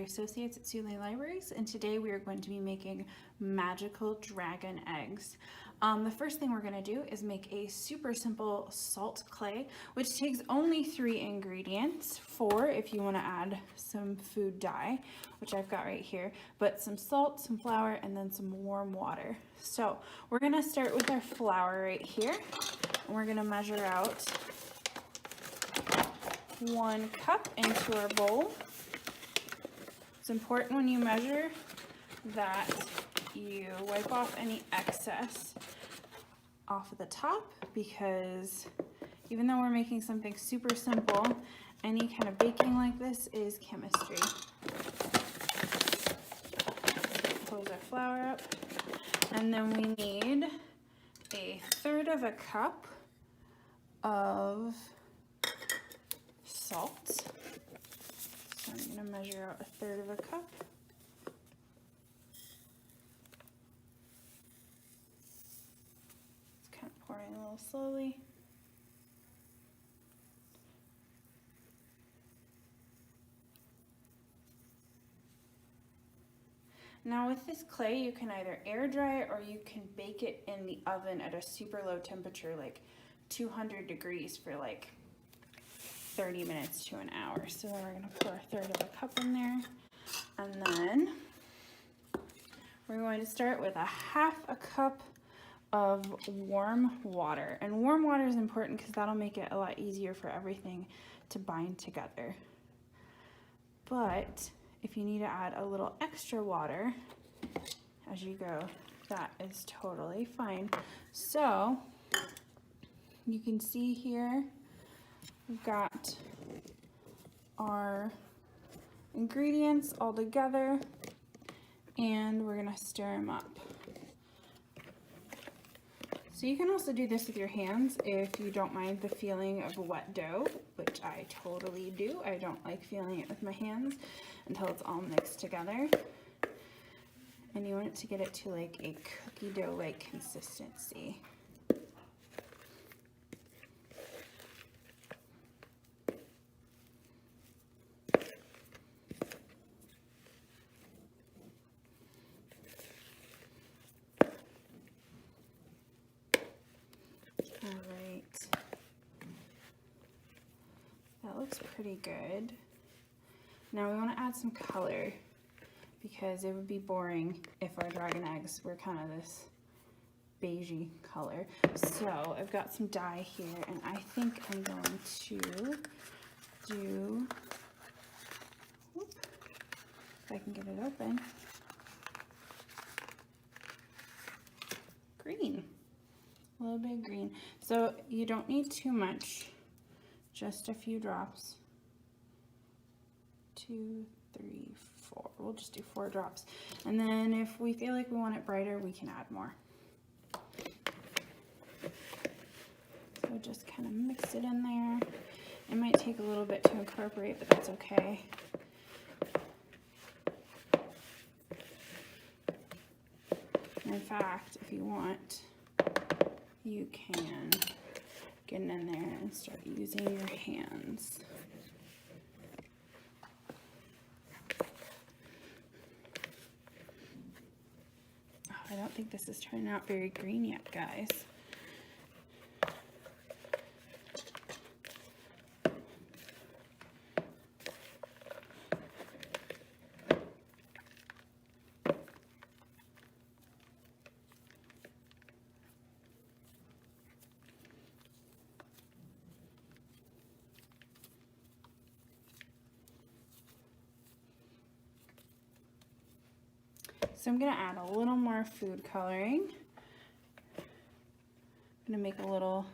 Library Associates at Siouxland Libraries, and today we are going to be making magical dragon eggs. The first thing we're going to do is make a super simple salt clay, which takes only 3 ingredients, 4 if you want to add some food dye, which I've got right here, but some salt, some flour, and then some warm water. So we're going to start with our flour right here, and we're going to measure out 1 cup into our bowl. It's important when you measure that you wipe off any excess off of the top, because even though we're making something super simple, any kind of baking like this is chemistry. Close our flour up, and then we need 1/3 cup of salt. So I'm going to measure out 1/3 cup. It's kind of pouring a little slowly. Now with this clay, you can either air dry it or you can bake it in the oven at a super low temperature, like 200 degrees for like 30 minutes to an hour. So then we're going to pour 1/3 cup in there, and then we're going to start with 1/2 cup of warm water. And warm water is important because that'll make it a lot easier for everything to bind together. But if you need to add a little extra water as you go, that is totally fine. So you can see here we've got our ingredients all together, and we're gonna stir them up. So you can also do this with your hands if you don't mind the feeling of wet dough, which I totally do. I don't like feeling it with my hands until it's all mixed together. And you want it to get it to like a cookie dough-like consistency. Alright, that looks pretty good. Now we want to add some color, because it would be boring if our dragon eggs were kind of this beigey color. So I've got some dye here, and I think I'm going to do, if I can get it open, green. A little bit of green. So you don't need too much, just a few drops. 2, 3, 4. We'll just do 4 drops. And then if we feel like we want it brighter, we can add more. So just kind of mix it in there. It might take a little bit to incorporate, but that's okay. And in fact, if you want, you can get in there and start using your hands. Oh, I don't think this is turning out very green yet, guys. So I'm going to add a little more food coloring. I'm going to make a little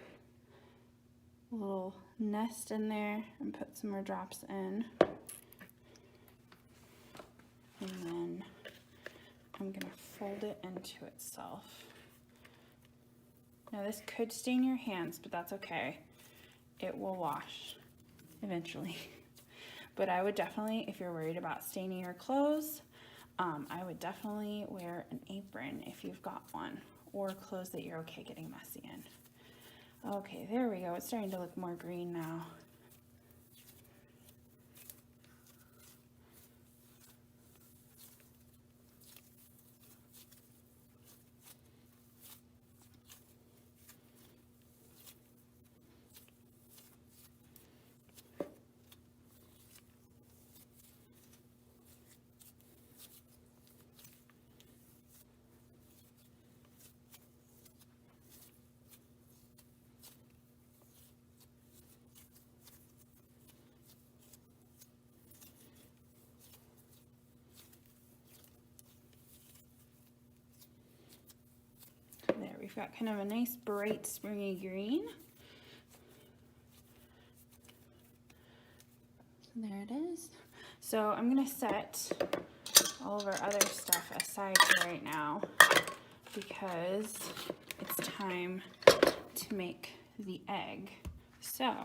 nest in there and put some more drops in. And then I'm going to fold it into itself. Now this could stain your hands, but that's okay. It will wash eventually. But I would definitely, if you're worried about staining your clothes, I would definitely wear an apron if you've got one, or clothes that you're okay getting messy in. Okay, there we go. It's starting to look more green now. got kind of a nice bright springy green. So there it is. So I'm gonna set all of our other stuff aside for right now because it's time to make the egg. So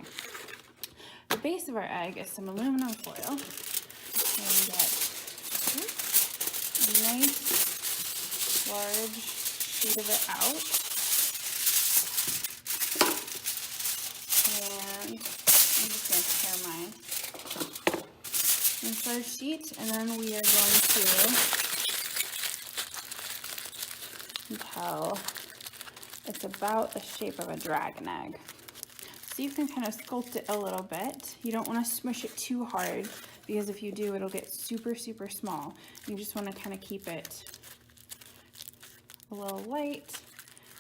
the base of our egg is some aluminum foil. So we get a nice large sheet of it out. And I'm just going to tear mine. Large sheet, and then we are going to until it's about the shape of a dragon egg. So you can kind of sculpt it a little bit. You don't want to smush it too hard because if you do, it'll get super, super small. You just want to kind of keep it a little light.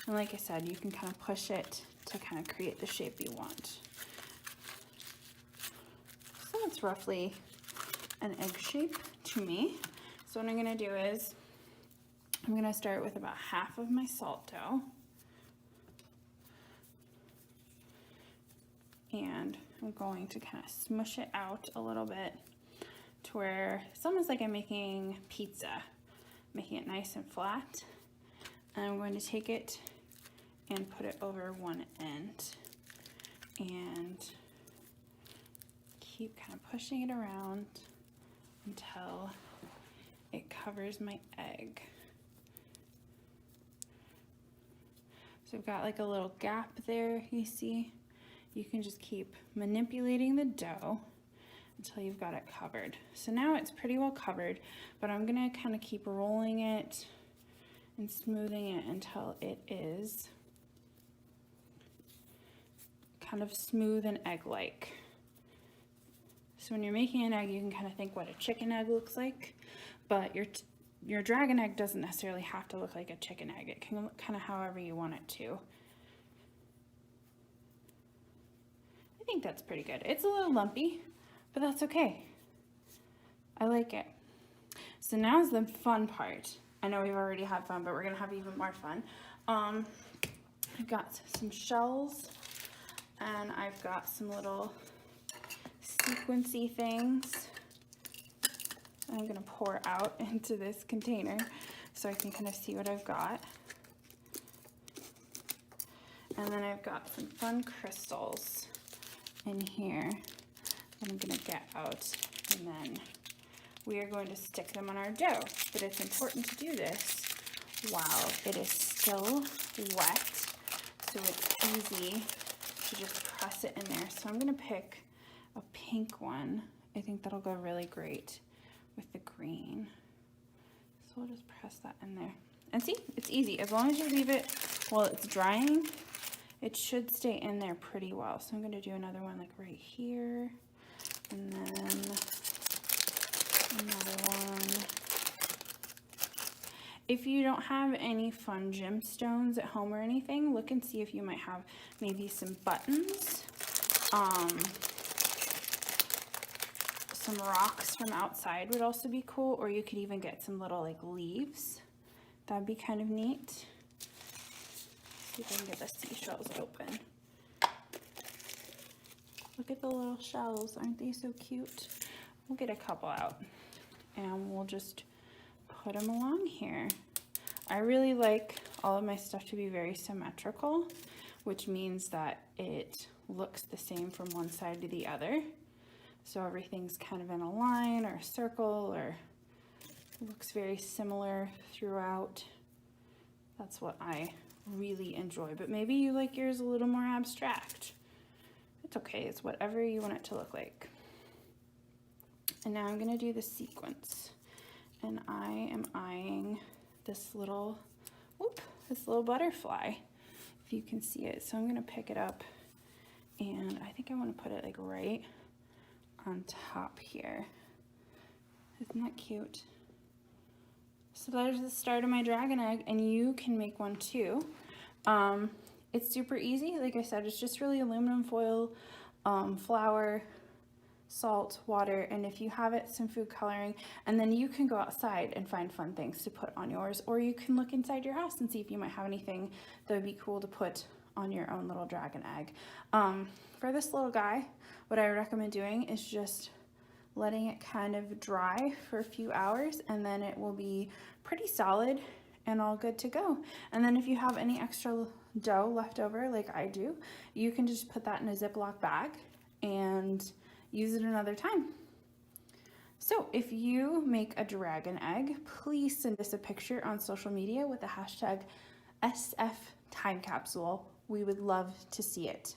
And like I said, you can kind of push it to kind of create the shape you want. So it's roughly an egg shape to me. So what I'm going to do is I'm going to start with about half of my salt dough. And I'm going to kind of smush it out a little bit to where it's almost like I'm making pizza, making it nice and flat. And I'm going to take it and put it over one end and keep kind of pushing it around until it covers my egg. So I've got like a little gap there, you see? You can just keep manipulating the dough until you've got it covered. So now it's pretty well covered, but I'm gonna kind of keep rolling it and smoothing it until it is kind of smooth and egg-like. So when you're making an egg, you can kind of think what a chicken egg looks like, but your dragon egg doesn't necessarily have to look like a chicken egg. It can look kind of however you want it to. I think that's pretty good. It's a little lumpy, but that's okay. I like it. So now's the fun part. I know we've already had fun, but we're gonna have even more fun. I've got some shells, and I've got some little sequency things I'm gonna pour out into this container so I can kind of see what I've got. And then I've got some fun crystals in here that I'm gonna get out, and then we are going to stick them on our dough. But it's important to do this while it is still wet, so it's easy to just press it in there. So I'm gonna pick a pink one. I think that'll go really great with the green. So we'll just press that in there. And see, it's easy. As long as you leave it while it's drying, it should stay in there pretty well. So I'm gonna do another one like right here, and then another one. If you don't have any fun gemstones at home or anything, look and see if you might have maybe some buttons, some rocks from outside would also be cool, or you could even get some little like leaves. That'd be kind of neat. See if I can get the seashells open. Look at the little shells, aren't they so cute? We'll get a couple out and we'll just put them along here. I really like all of my stuff to be very symmetrical, which means that it looks the same from one side to the other. So everything's kind of in a line or a circle, or looks very similar throughout. That's what I really enjoy, but maybe you like yours a little more abstract. It's okay, it's whatever you want it to look like. And now I'm gonna do the sequence. And I am eyeing this little, this little butterfly, if you can see it. So I'm gonna pick it up, and I think I wanna put it like right on top here. Isn't that cute? So there's the start of my dragon egg, and you can make one too. It's super easy. Like I said, it's just really aluminum foil, flour, salt, water, and if you have it, some food coloring, and then you can go outside and find fun things to put on yours, or you can look inside your house and see if you might have anything that would be cool to put on your own little dragon egg. For this little guy, what I recommend doing is just letting it kind of dry for a few hours, and then it will be pretty solid and all good to go. And then if you have any extra dough left over, like I do, you can just put that in a Ziploc bag and use it another time. So if you make a dragon egg, please send us a picture on social media with the hashtag SF Time Capsule. We would love to see it.